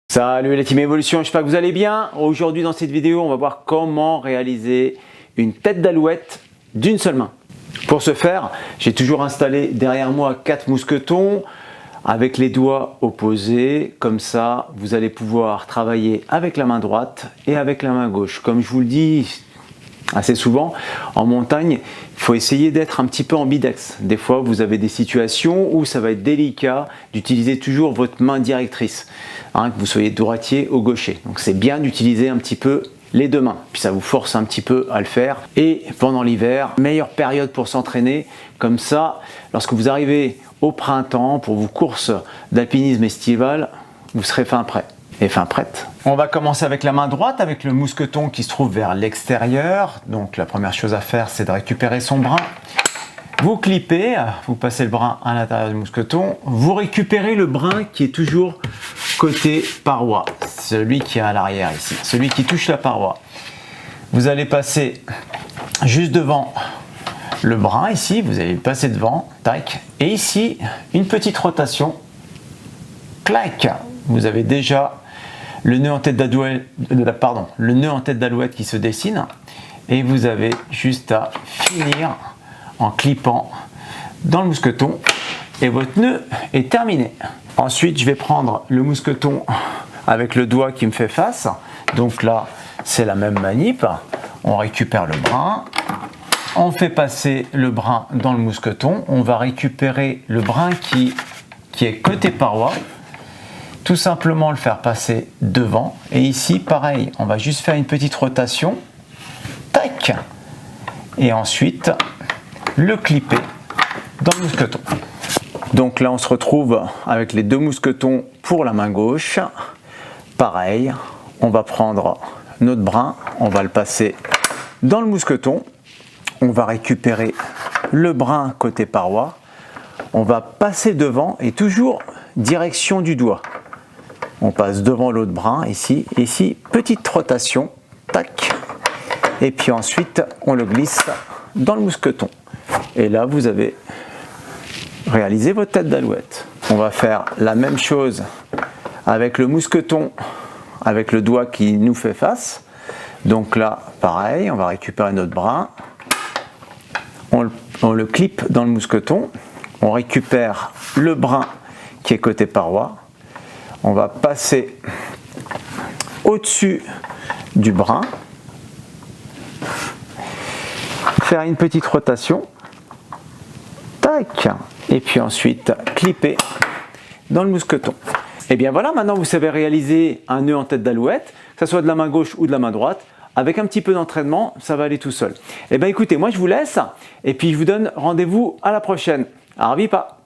Salut la team Evolution, j'espère que vous allez bien. Aujourd'hui dans cette vidéo, on va voir comment réaliser une tête d'alouette d'une seule main. Pour ce faire, j'ai toujours installé derrière moi 4 mousquetons avec les doigts opposés. Comme ça, vous allez pouvoir travailler avec la main droite et avec la main gauche. Comme je vous le dis assez souvent, en montagne, il faut essayer d'être un petit peu ambidex. Des fois, vous avez des situations où ça va être délicat d'utiliser toujours votre main directrice, que vous soyez droitier ou gaucher. Donc c'est bien d'utiliser un petit peu les deux mains, puis ça vous force un petit peu à le faire. Et pendant l'hiver, meilleure période pour s'entraîner. Comme ça, lorsque vous arrivez au printemps pour vos courses d'alpinisme estival, vous serez fin prêt et fin prête. On va commencer avec la main droite, avec le mousqueton qui se trouve vers l'extérieur. Donc la première chose à faire, c'est de récupérer son brin. Vous clippez, vous passez le brin à l'intérieur du mousqueton. Vous récupérez le brin qui est toujours côté paroi, celui qui est à l'arrière ici, celui qui touche la paroi. Vous allez passer juste devant le brin ici, vous allez le passer devant, tac, et ici une petite rotation, clac. Vous avez déjà le nœud en tête d'alouette qui se dessine, et vous avez juste à finir en clippant dans le mousqueton et votre nœud est terminé. Ensuite, je vais prendre le mousqueton avec le doigt qui me fait face. Donc là, c'est la même manip. On récupère le brin, on fait passer le brin dans le mousqueton. On va récupérer le brin qui est côté paroi. Tout simplement le faire passer devant. Et ici, pareil, on va juste faire une petite rotation. Tac! Et ensuite, le clipper dans le mousqueton. Donc là, on se retrouve avec les deux mousquetons pour la main gauche. Pareil, on va prendre notre brin, on va le passer dans le mousqueton. On va récupérer le brin côté paroi. On va passer devant et toujours direction du doigt. On passe devant l'autre brin ici, petite rotation, tac. Et puis ensuite, on le glisse dans le mousqueton. Et là, vous avez réalisé votre tête d'alouette. On va faire la même chose avec le mousqueton, avec le doigt qui nous fait face. Donc là, pareil, on va récupérer notre brin. On le clippe dans le mousqueton. On récupère le brin qui est côté paroi. On va passer au-dessus du brin. Faire une petite rotation. Tac. Et puis ensuite, clipper dans le mousqueton. Et bien voilà, maintenant vous savez réaliser un nœud en tête d'alouette, que ce soit de la main gauche ou de la main droite. Avec un petit peu d'entraînement, ça va aller tout seul. Et bien écoutez, moi je vous laisse et puis je vous donne rendez-vous à la prochaine. Arvipa!